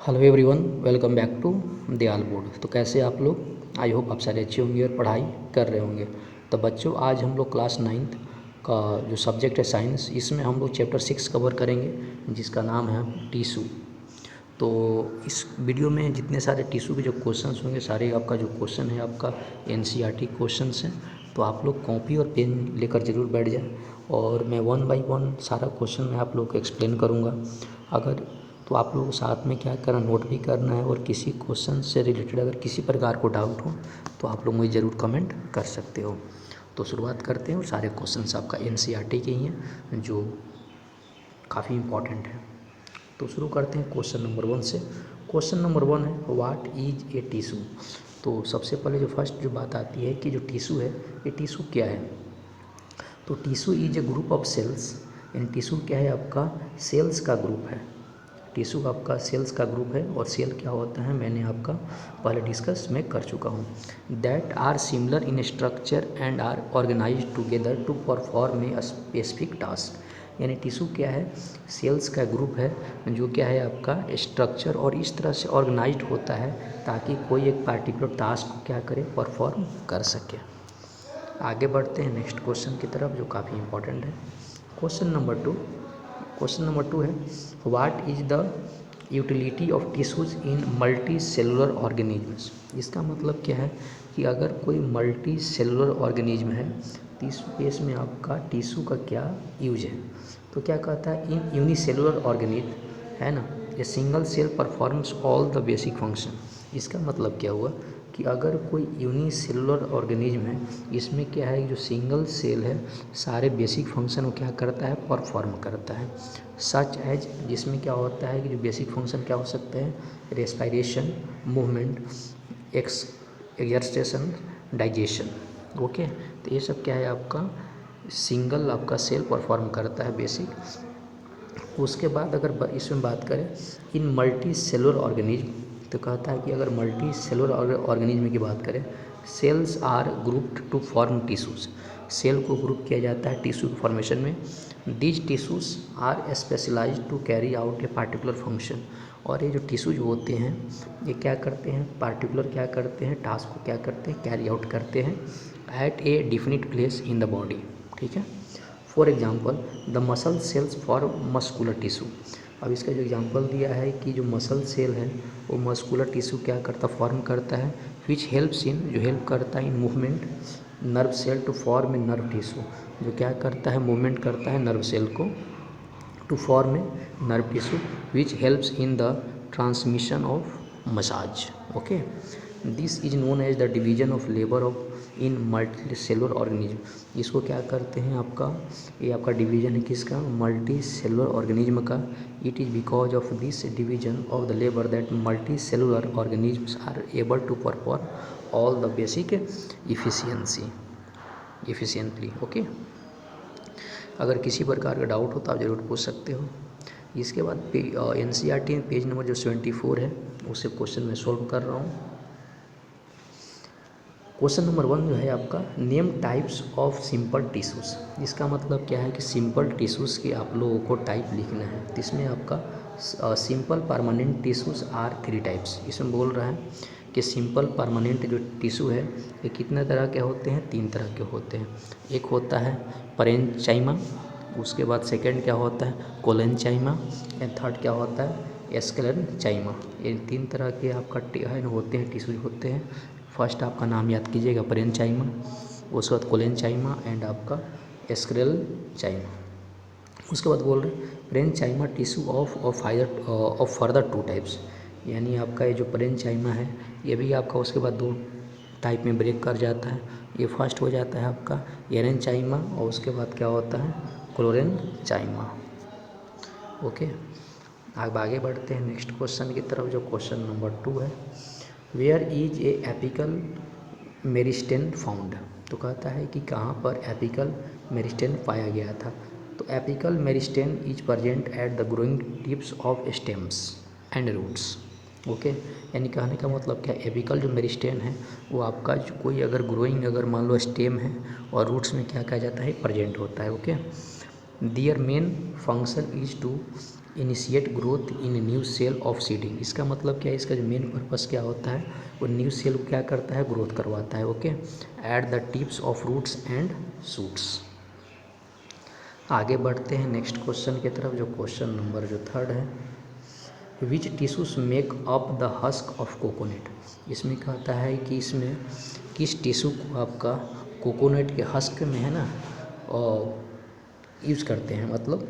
Hello everyone, welcome back to Dayal board. तो कैसे आप लोग? आई होप आप सारे अच्छे होंगे और पढ़ाई कर रहे होंगे। तो बच्चों, आज हम लोग क्लास 9th का जो सब्जेक्ट है साइंस, इसमें हम लोग चैप्टर 6 कवर करेंगे जिसका नाम है टिश्यू। तो इस वीडियो में जितने सारे टिश्यू के जो क्वेश्चंस होंगे, सारे आपका जो क्वेश्चन है आपका एनसीईआरटी क्वेश्चंस हैं। तो आप लोग कॉपी और पेन लेकर ज़रूर बैठ जाए और मैं 1 बाय 1 सारा क्वेश्चन मैं आप लोग को एक्सप्लेन करूँगा। अगर तो आप लोगों को साथ में क्या करना, नोट भी करना है, और किसी क्वेश्चन से रिलेटेड अगर किसी प्रकार को डाउट हो तो आप लोग मुझे ज़रूर कमेंट कर सकते हो। तो शुरुआत करते हैं, और सारे क्वेश्चंस आपका एनसीईआरटी के ही हैं जो काफ़ी इम्पॉर्टेंट है। तो शुरू करते हैं क्वेश्चन नंबर 1 से। क्वेश्चन नंबर 1 है, व्हाट इज ए टिश्यू। तो सबसे पहले जो फर्स्ट जो बात आती है कि जो टिश्यू है, ये टिश्यू क्या है। तो tissue is a group of cells. यानी टिश्यू क्या है, आपका सेल्स का ग्रुप है। टिश्यू आपका सेल्स का ग्रुप है, और सेल क्या होता है मैंने आपका पहले डिस्कस मैं कर चुका हूँ। That are similar in structure and are organize together to perform a specific task. यानी टिश्यू क्या है, सेल्स का ग्रुप है जो क्या है आपका स्ट्रक्चर और इस तरह से ऑर्गेनाइज्ड होता है ताकि कोई एक पार्टिकुलर टास्क को क्या करे, परफॉर्म कर सके। आगे बढ़ते हैं नेक्स्ट क्वेश्चन की तरफ जो काफ़ी इंपॉर्टेंट है। क्वेश्चन नंबर टू है, what is the utility of tissues in multi cellular organisms. इसका मतलब क्या है कि अगर कोई मल्टी सेलुलर ऑर्गेनिज्म है तो इस केस में आपका टिश्यू का क्या यूज है। तो क्या कहता है, इन यूनिसेलुलर ऑर्गेनिज्म है ना, a single cell performs all the basic function. इसका मतलब क्या हुआ कि अगर कोई यूनिसेलुलर ऑर्गेनिज्म है, इसमें क्या है, जो सिंगल सेल है सारे बेसिक फंक्शन को क्या करता है, परफॉर्म करता है। सच एज, जिसमें क्या होता है कि जो बेसिक फंक्शन क्या हो सकते हैं, respiration, movement, exertion, digestion. Okay, तो ये सब क्या है आपका सिंगल आपका सेल परफॉर्म करता है बेसिक। उसके बाद अगर इसमें बात करें इन मल्टी सेलुलर ऑर्गेनिज्म, तो कहता है कि अगर मल्टी सेलुलर ऑर्गेनिज्म की बात करें, cells are grouped to form tissues. Cell को ग्रुप किया जाता है टिश्यू फॉर्मेशन में। These tissues are specialized to carry out a particular function. और ये जो टिश्यूज होते हैं ये क्या करते हैं, पार्टिकुलर क्या करते हैं, टास्क को क्या करते हैं, कैरी आउट करते हैं at a definite place in the body. ठीक है। For example the muscle cells for muscular tissue. अब इसका जो एग्जांपल दिया है कि जो मसल सेल है वो मस्कुलर टिश्यू क्या करता, फॉर्म करता है, विच हेल्प्स इन, जो हेल्प करता है in movement, nerve cell to form a nerve tissue, जो क्या करता है, मूवमेंट करता है नर्व सेल को to form a nerve tissue, which helps in the transmission of message. Okay, this is known as the division of labour of in multi cellular organism. इसको क्या करते हैं आपका, ये आपका डिवीजन है किसका, मल्टी सेलुलर ऑर्गेनिज्म का। It is because of this division of the labour that multi cellular organisms are able to perform all the basic efficiently. Okay, अगर किसी प्रकार का डाउट हो तो आप ज़रूर पूछ सकते हो। इसके बाद एनसीईआरटी में पेज नंबर जो 74 है उससे क्वेश्चन मैं सॉल्व कर रहा हूँ। क्वेश्चन नंबर 1 जो है आपका, name types of simple tissues. इसका मतलब क्या है कि सिंपल टिश्यूज़ के आप लोगों को टाइप लिखना है। तो इसमें आपका simple permanent tissues are 3 types. इसमें बोल रहा है कि सिंपल परमानेंट जो टिश्यू है ये कितने तरह के होते हैं, 3 तरह के होते हैं। एक होता है पैरेन्चाइमा, उसके बाद सेकेंड क्या होता है, कोलेनचाइमा, एंड थर्ड क्या होता है, स्क्लेरेंचाइमा। ये 3 तरह के आपका होते हैं, टिश्यूज होते हैं। फर्स्ट आपका नाम याद कीजिएगा पैरेन्चाइमा, उसके बाद कोलेनचाइमा एंड आपका स्क्लेरेंचाइमा। उसके बाद बोल रहे हैं पैरेन्चाइमा टिश्यू ऑफ फर्दर 2 टाइप्स। यानी आपका ये जो पैरेन्चाइमा है ये भी आपका उसके बाद 2 टाइप में ब्रेक कर जाता है। ये फर्स्ट हो जाता है आपका एरेन्चाइमा, और उसके बाद क्या होता है, क्लोरेन्चाइमा। ओके, अब आगे बढ़ते हैं नेक्स्ट क्वेश्चन की तरफ जो क्वेश्चन नंबर 2 है, where is a apical meristem found. तो कहता है कि कहाँ पर एपिकल मेरिस्टेम पाया गया था। तो apical meristem is present at the growing tips of stems and roots. Okay, यानी कहने का मतलब क्या, एपिकल जो मेरिस्टेम है वो आपका जो कोई अगर ग्रोइंग अगर मान लो स्टेम है और रूट्स में क्या कहा जाता है, प्रेजेंट होता है। Okay, their main function is to initiate growth in new cell of seeding. इसका मतलब क्या है, इसका जो मेन पर्पस क्या होता है, वो न्यू सेल को क्या करता है, ग्रोथ करवाता है। Okay, at the tips of roots and shoots. आगे बढ़ते हैं नेक्स्ट क्वेश्चन की तरफ, जो क्वेश्चन नंबर जो 3 है, which tissues make up the husk of coconut. इसमें कहता है कि इसमें किस टिश्यू को आपका कोकोनट के हस्क में है ना यूज करते हैं, मतलब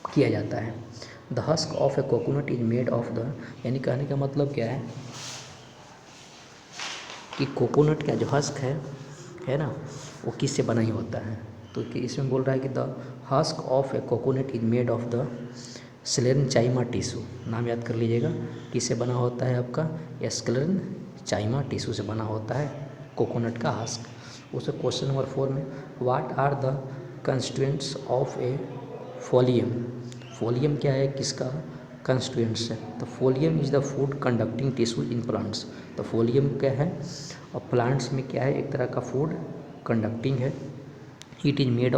किया जाता है। The husk of a coconut is made of the, यानी कहने का मतलब क्या है कि कोकोनट का जो हस्क है ना, वो किससे बना ही होता है। तो कि इसमें बोल रहा है कि the husk of a coconut is made of the sclerenchyma tissue. नाम याद कर लीजिएगा, किससे बना होता है आपका, स्क्लेरेंचाइमा टिश्यू से बना होता है कोकोनट का हस्क। उसे क्वेश्चन नंबर 4 में, what are the constituents of a phloem. Phloem क्या है, किसका कंस्टिट्यूएंट्स है, तो phloem is the food conducting tissue in plants. तो फोलियम क्या है, और प्लांट्स में क्या है, एक तरह का फूड कंडक्टिंग है। It is made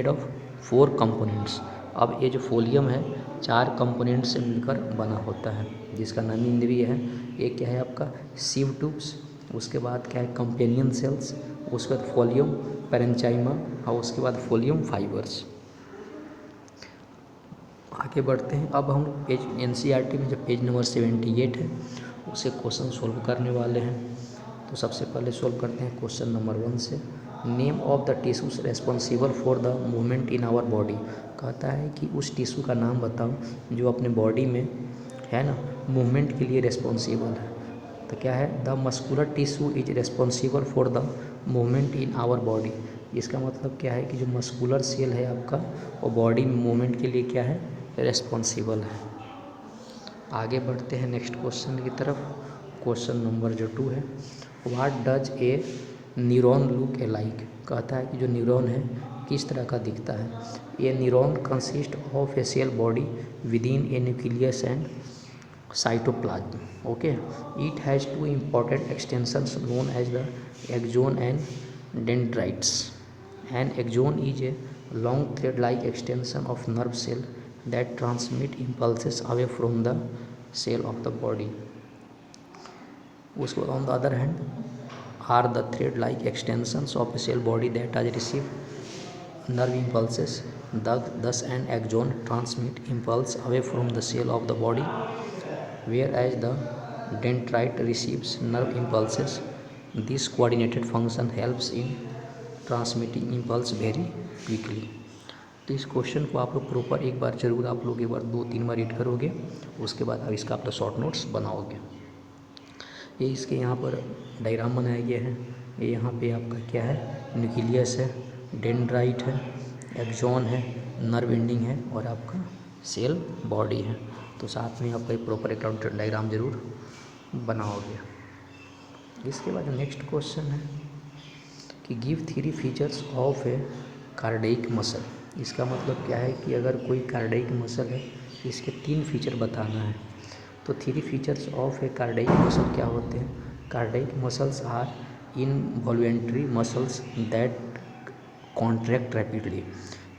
of 4 components. अब ये जो फोलियम है 4 कंपोनेंट से मिलकर बना होता है, जिसका नाम इंद्रिय है। एक क्या है आपका सीव ट्यूब्स, उसके बाद क्या है कंपेनियन सेल्स, उसके बाद फोलियम पैरेंचाइमा, और उसके बाद फोलियम फाइबर्स। आगे बढ़ते हैं। अब हम पेज NCERT में जो पेज नंबर 78 है उसे क्वेश्चन सोल्व करने वाले हैं। तो सबसे पहले सोल्व करते हैं क्वेश्चन नंबर 1 से। Name of the tissues responsible for the movement in our body. कहता है कि उस टिश्यू का नाम बताओ जो अपने बॉडी में है ना मूवमेंट के लिए रेस्पॉन्सिबल है। तो क्या है, the muscular tissue is responsible for the movement in our body. इसका मतलब क्या है कि जो मस्कुलर सेल है आपका, वो बॉडी में मूवमेंट के लिए क्या है, रेस्पॉन्सिबल है। आगे बढ़ते हैं नेक्स्ट क्वेश्चन की तरफ। क्वेश्चन नंबर जो 2 है, what does a neuron look A like. कहता है कि जो न्यूरॉन है किस तरह का दिखता है। A neuron consist of a cell body within a nucleus and cytoplasm. Okay, it has 2 important extensions known as the axon and dendrites. An axon is a long thread-like extension of nerve cell that transmit impulses away from the cell of the body. उसको on the other hand are the thread-like extensions of a cell body that has received nerve impulses. Thus an axon transmit impulse away from the cell of the body, whereas the dendrite receives nerve impulses. This coordinated function helps in transmitting impulse very quickly. तो इस question को आप लोग proper एक बार जरूर आप लोग एक बार 2-3 बार रीड करोगे, उसके बाद अब इसका आप लोग शॉर्ट नोट्स बनाओगे। ये इसके यहाँ पर डायग्राम बनाया गया है। ये यहाँ पे आपका क्या है, न्यूक्लियस है, डेंड्राइट है, एक्सॉन है, नर्व एंडिंग है और आपका सेल बॉडी है। तो साथ में आपका एक प्रॉपर एक डायग्राम जरूर बनाओगे। इसके बाद नेक्स्ट क्वेश्चन है कि give 3 features of a cardiac muscle. इसका मतलब क्या है कि अगर कोई कार्डियक मसल है इसके 3 फीचर बताना है। तो 3 features of a cardiac muscle क्या होते हैं। Cardiac muscles are involuntary muscles that contract rapidly.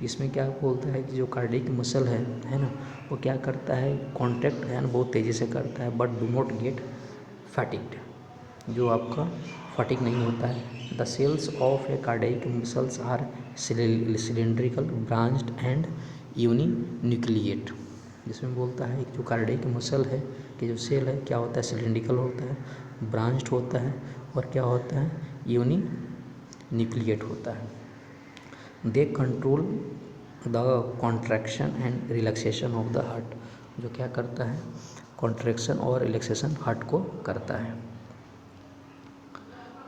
इसमें क्या बोलता है कि जो कार्डियक मसल है ना, वो क्या करता है, कॉन्ट्रैक्ट है ना बहुत तेज़ी से करता है, but do not get fatigued, जो आपका फटिग नहीं होता है। The cells of a cardiac muscles are cylindrical branched and uninucleate. जिसमें बोलता है जो कार्डियक मसल है कि जो सेल है क्या होता है, सिलेंड्रिकल होता है, ब्रांच्ड होता है और क्या होता है, यूनिन्यूक्लिएट होता है। They control the contraction and relaxation of the heart. जो क्या करता है, कॉन्ट्रैक्शन और रिलैक्सेशन हार्ट को करता है।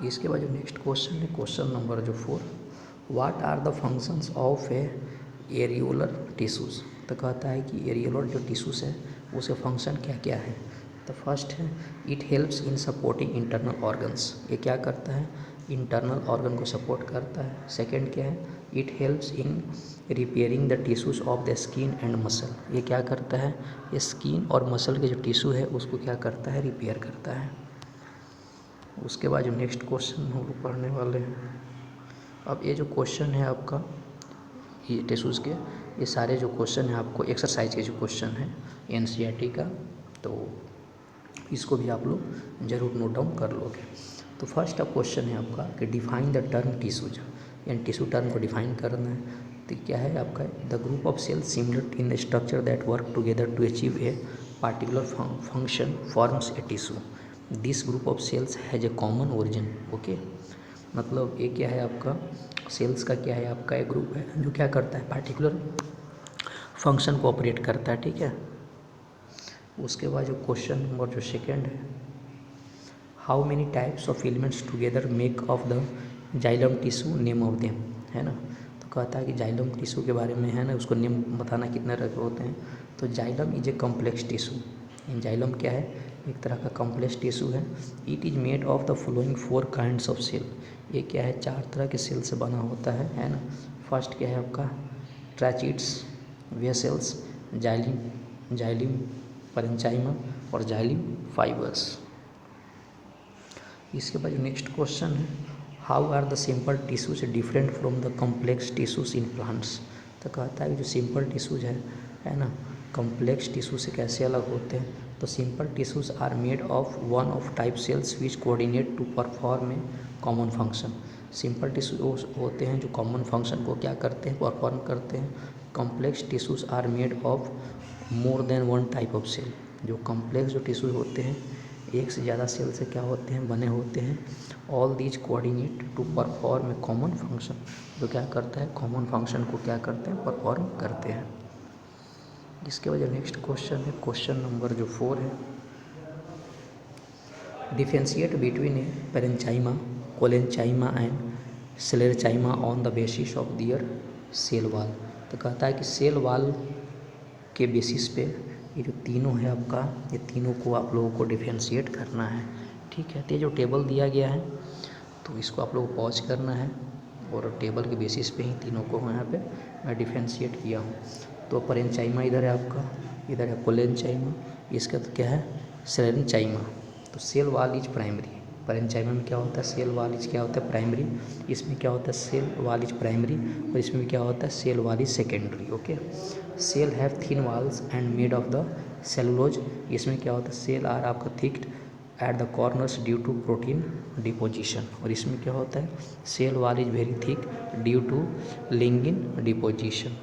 इसके बाद जो नेक्स्ट क्वेश्चन है, क्वेश्चन नंबर जो 4, what are the functions of a areolar tissues. तो कहता है कि एरियोलर जो टिश्यूज़ है उसके फंक्शन क्या क्या है। तो फर्स्ट है it helps in supporting internal organs. ये क्या करता है, इंटरनल ऑर्गन को सपोर्ट करता है। सेकेंड क्या है, it helps in repairing the tissues of the skin and muscle. ये क्या करता है, ये स्किन और मसल के जो टिश्यू है उसको क्या करता है, रिपेयर करता है। उसके बाद जो नेक्स्ट क्वेश्चन हम लोग पढ़ने वाले हैं। अब ये जो क्वेश्चन है आपका ये टिश्यूज़ के, ये सारे जो क्वेश्चन हैं आपको एक्सरसाइज के जो क्वेश्चन हैं एनसीईआरटी का, तो इसको भी आप लोग ज़रूर नोट डाउन कर लोगे। तो फर्स्ट क्वेश्चन है आपका कि डिफाइन द टर्म टिश्यूज, यानी टिश्यू टर्म को डिफाइन करना है। तो क्या है आपका, the group of cells similar in structure that work together to achieve a particular function forms a tissue. This group of cells has a common origin. Okay, मतलब ये क्या है आपका, सेल्स का क्या है आपका एक ग्रुप है जो क्या करता है, पार्टिकुलर फंक्शन को ऑपरेट करता है। ठीक है, उसके बाद जो क्वेश्चन नंबर जो सेकेंड है, how many types of elements together make of the xylem tissue, name of them, है ना। तो कहता है कि जाइलम टिश्यू के बारे में, है ना, उसको नेम बताना कितने तरह के होते हैं। तो xylem is a complex tissue. Xylem क्या है, एक तरह का कॉम्प्लेक्स टिश्यू है। It is made of the following 4 kinds of cell. ये क्या है, 4 तरह के सेल से बना होता है ना। फर्स्ट क्या है आपका, ट्रैचिड्स, वेसल्स, जाइलिम पैरेन्चाइमा और जाइलिम फाइबर्स। इसके बाद जो नेक्स्ट क्वेश्चन है, how are the simple tissues different from the complex tissues in plants. तो कहता है कि जो सिंपल टिश्यूज है ना, कॉम्प्लेक्स टिश्यू से कैसे अलग होते हैं। तो simple tissues are made of one of type cells which coordinate to perform a common function. Simple tissue होते हैं जो कॉमन फंक्शन को क्या करते हैं, परफॉर्म करते हैं। Complex tissues are made of more than one type of cell. जो कॉम्प्लेक्स जो टिश्यू होते हैं, एक से ज़्यादा सेल से क्या होते हैं, बने होते हैं। All these coordinate to perform a common function, जो क्या करता है, कॉमन फंक्शन को क्या करते हैं, परफॉर्म करते हैं। इसके वजह नेक्स्ट क्वेश्चन है, क्वेश्चन नंबर जो 4 है, differentiate between a parenchyma, collenchyma and sclerenchyma on the basis of their cell wall. तो कहता है कि सेल वाल के बेसिस पे ये जो तीनों है आपका, ये तीनों को आप लोगों को डिफरेंशिएट करना है। ठीक है, तो ये जो टेबल दिया गया है तो इसको आप लोगों को पॉज करना है और टेबल के बेसिस पे ही तीनों को यहाँ पे मैं डिफरेंशिएट किया हूँ। तो पैरेन्चाइमा इधर है आपका, इधर है कोलेन्चाइमा, इसका तो क्या है, स्लेरेंचाइमा। तो सेल वाल इज प्राइमरी। पैरेन्चाइमा में क्या होता है, सेल वाल इज क्या होता है, प्राइमरी। इसमें क्या होता है, सेल वाल इज प्राइमरी, और इसमें भी क्या होता है, cell wall is secondary. Okay, cell have thin walls and made of the cellulose. इसमें क्या होता है, सेल आर आपका thickened at the corners due to protein deposition. और इसमें क्या होता है, cell wall is very thick due to lignin deposition.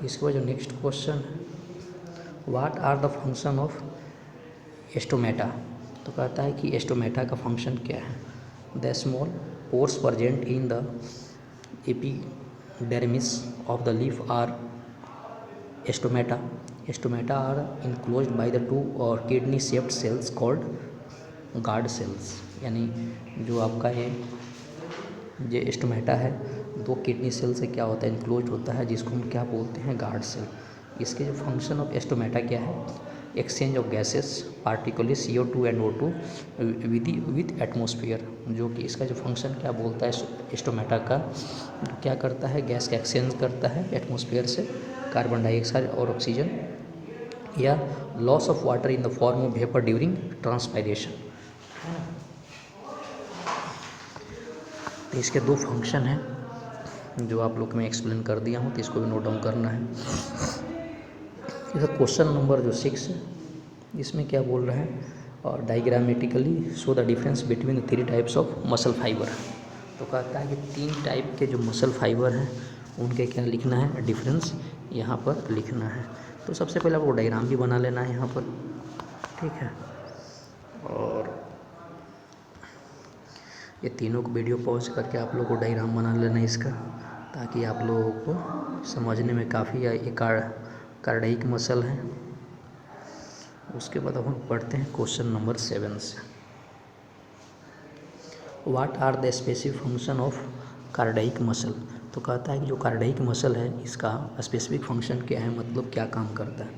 इसके बाद जो नेक्स्ट क्वेश्चन है, what are the function of stomata. तो कहता है कि एस्टोमेटा का फंक्शन क्या है। The small pores present in the epidermis of the leaf are stomata. Stomata are enclosed by the 2 और kidney shaped cells called guard cells. यानी जो आपका ये एस्टोमेटा है, 2 किडनी सेल से क्या होता है, इनक्लोज होता है, जिसको हम क्या बोलते हैं, गार्ड सेल। इसके जो फंक्शन ऑफ एस्टोमेटा क्या है, exchange of gases particularly CO2 and O2 with atmosphere. जो कि इसका जो फंक्शन क्या बोलता है एस्टोमेटा का, जो क्या करता है, गैस का एक्सचेंज करता है एटमोसफियर से, कार्बन डाइऑक्साइड और ऑक्सीजन, या loss of water in the form of vapour during transpiration. तो इसके 2 फंक्शन हैं जो आप लोग को मैं एक्सप्लेन कर दिया हूँ, तो इसको भी नोट डाउन करना है। क्वेश्चन नंबर जो 6 है, इसमें क्या बोल रहे हैं, और diagrammatically show the difference between the 3 types of muscle fibre. तो कहता है कि 3 टाइप के जो मसल फाइबर हैं उनके क्या लिखना है, डिफरेंस यहाँ पर लिखना है। तो सबसे पहले आपको डायग्राम भी बना लेना है यहाँ पर, ठीक है। और ये तीनों को वीडियो पॉज करके आप लोगों को डायग्राम बना लेना है इसका, ताकि आप लोगों को समझने में काफ़ी, ये कार्डियक मसल है। उसके बाद हम पढ़ते हैं क्वेश्चन नंबर 7 से, what are the specific function of cardiac muscle. तो कहता है कि जो कार्डियक मसल है इसका स्पेसिफिक फंक्शन क्या है, मतलब क्या काम करता है।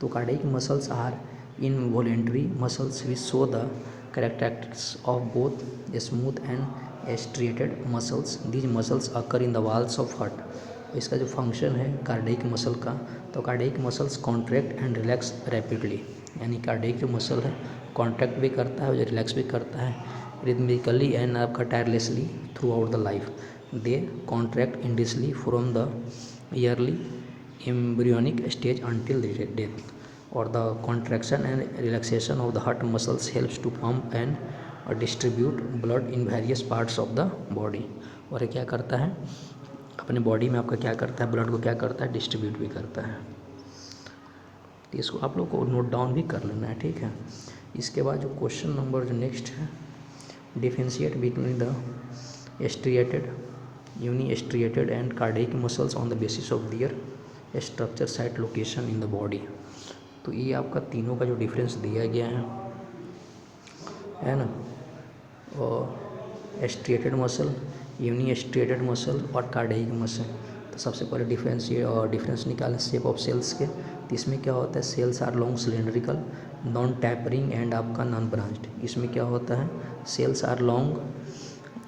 तो cardiac muscles are involuntary muscles which show the characteristics of both smooth and striated muscles. These muscles occur in the walls of heart. इसका जो फंक्शन है कार्डियक मसल का, तो cardiac muscles contract and relax rapidly. यानी cardiac जो muscle है contract भी करता है और रिलैक्स भी करता है रिदमिकली एंड आपका tirelessly throughout the life. They contract endlessly from the early embryonic stage until death, or the contraction and relaxation of the heart muscles helps to pump and distribute blood in various parts of the body। और ये क्या करता है, अपने body में आपका क्या करता है, ब्लड को क्या करता है, डिस्ट्रीब्यूट भी करता है। तो इसको आप लोग को नोट डाउन भी कर लेना है, ठीक है। इसके बाद जो क्वेश्चन नंबर जो नेक्स्ट है, differentiate between the striated, unstriated and cardiac muscles on the basis of their structure, site, location in the body. तो ये आपका तीनों का जो डिफरेंस दिया गया है ना, और striated muscle, unstriated muscle और कार्डियक मसल। तो सबसे पहले डिफरेंस निकालें शेप ऑफ सेल्स के। तो इसमें क्या होता है, cells are long cylindrical, non tapering and आपका नॉन ब्रांच्ड। इसमें क्या होता है, cells are long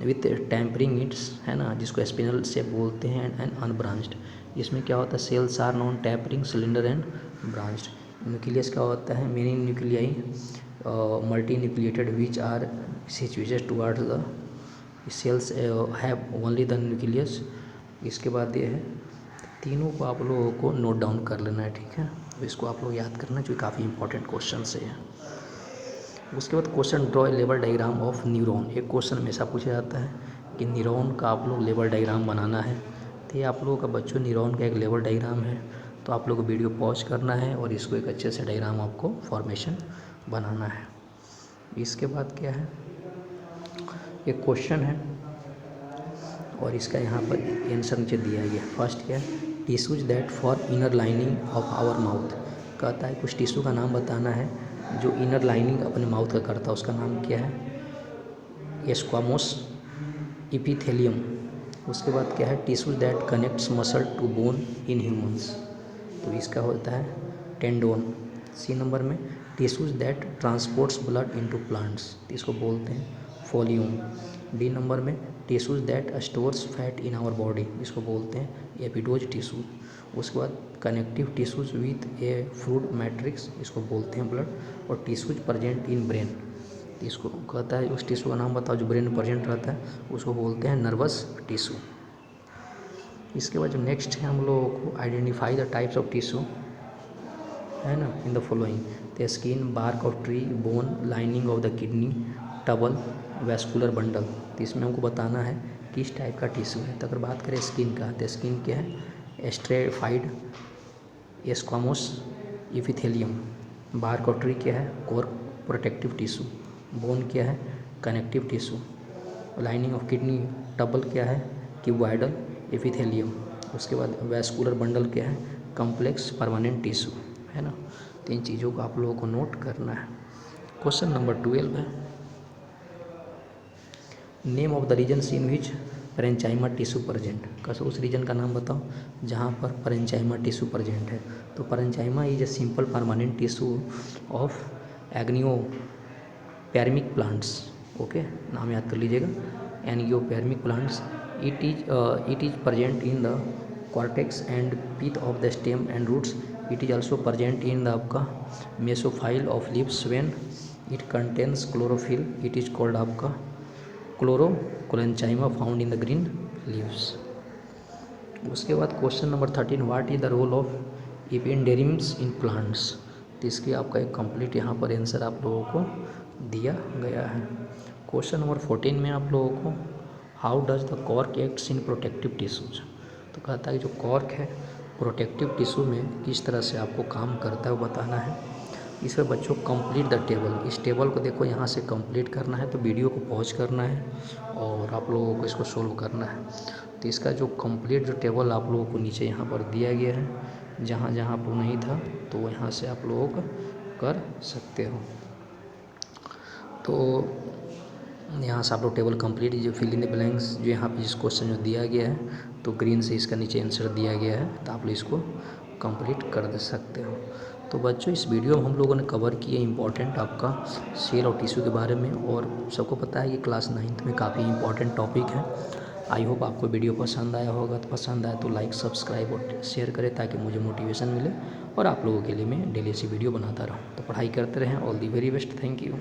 with tapering its, है ना, जिसको स्पिनल शेप बोलते हैं, एंड अनब्रांच्ड। इसमें क्या होता है, cells are non tapering, cylinder and branched. Nucleus क्या होता है, many nuclei multi nucleated which are situated towards the cells have only the nucleus. इसके बाद ये है, तीनों को आप लोगों को नोट डाउन कर लेना है, ठीक है। तो इसको आप लोग याद करना, जो काफ़ी इंपॉर्टेंट क्वेश्चन से है। उसके बाद question, draw a level diagram of neuron. एक क्वेश्चन हमेशा पूछा जाता है कि न्यूरॉन का आप लोग लेवल डायग्राम बनाना है। तो ये आप लोगों का बच्चों न्यूरॉन का एक लेवल डायग्राम है। तो आप लोग को वीडियो पॉज करना है और इसको एक अच्छे से डायग्राम आपको फॉर्मेशन बनाना है। इसके बाद क्या है, एक क्वेश्चन है और इसका यहाँ पर आंसर नीचे दिया गया। फर्स्ट क्या है, tissues that for inner lining of our mouth. कहता है कुछ टिश्यू का नाम बताना है जो इनर लाइनिंग अपने माउथ का करता है, उसका नाम क्या है, स्क्वामोस इपिथेलियम। उसके बाद क्या है, tissues that connects muscle to bone in humans. तो इसका होता है टेंडोन। सी नंबर में, tissues that transports blood into plants, इसको बोलते हैं फोलियम। डी नंबर में, tissues that stores fat in our body, इसको बोलते हैं एपिडोज टिश्यू। उसके बाद connective tissues with a fluid matrix, इसको बोलते हैं ब्लड। और टिश्यूज प्रेजेंट इन ब्रेन, इसको कहता है उस टिश्यू का नाम बताओ जो ब्रेन में प्रेजेंट रहता है, उसको बोलते हैं नर्वस टिश्यू। इसके बाद जो नेक्स्ट है, हम लोगों को identify the types of tissue, है ना, in the following. The skin, bark of tree, bone, lining of the kidney, tubule, vascular bundle. तो इसमें हमको बताना है किस टाइप का टिश्यू है। तो अगर बात करें स्किन का, तो स्किन क्या है, stratified squamous epithelium. Bark of tree क्या है, कोर प्रोटेक्टिव टिश्यू। बोन क्या है, connective tissue. Lining of kidney, tubule क्या है, क्यूबॉइडल एपिथेलियम। उसके बाद वैस्कुलर बंडल क्या है, कॉम्प्लेक्स परमानेंट टिश्यू, है ना। तो इन चीज़ों को आप लोगों को नोट करना है। क्वेश्चन नंबर 12 है, name of the regions in which parenchyma tissue present. कैसे उस रीजन का नाम बताओ जहाँ पर पैरेंचाइमा टिश्यू प्रेजेंट है। तो parenchyma is a simple permanent tissue of angiospermic plants. Okay, नाम याद कर लीजिएगा, angiospermic plants. It is present in the cortex and pith of the stem and roots. It is also present in the आपका mesophyll of leaves when it contains chlorophyll. It is called आपका chlorocollenchyma found in the green leaves. उसके बाद question number 13, what is the role of epidermis in plants. तो इसकी आपका एक complete यहाँ पर आंसर आप लोगों को दिया गया है। क्वेश्चन नंबर 14 में आप लोगों को, how does the cork acts in protective tissues. तो कहता है कि जो कॉर्क है प्रोटेक्टिव टिश्यू में किस तरह से आपको काम करता है वो बताना है। इसमें बच्चों कंप्लीट द टेबल, इस टेबल को देखो यहाँ से कंप्लीट करना है। तो वीडियो को पॉज करना है और आप लोगों को इसको सोल्व करना है। तो इसका जो कंप्लीट जो टेबल आप लोगों को नीचे यहाँ पर दिया गया है, जहाँ जहाँ पर नहीं था तो यहाँ से आप लोगों को कर सकते हो। तो यहाँ से आप लोग टेबल कंप्लीट, जो फिल इन द ब्लैंक्स जो यहाँ पे जिस क्वेश्चन जो दिया गया है तो ग्रीन से इसका नीचे आंसर दिया गया है, तो आप लोग इसको कंप्लीट कर दे सकते हो। तो बच्चों इस वीडियो में हम लोगों ने कवर किया इंपॉर्टेंट आपका सेल और टिश्यू के बारे में, और सबको पता है कि क्लास 9th में काफ़ी इंपॉर्टेंट टॉपिक है। आई होप आपको वीडियो पसंद आया होगा। तो पसंद आया तो लाइक, सब्सक्राइब और शेयर करें ताकि मुझे मोटिवेशन मिले और आप लोगों के लिए मैं डेली ऐसी वीडियो बनाता रहूँ। तो पढ़ाई करते रहें। All the very best. Thank you.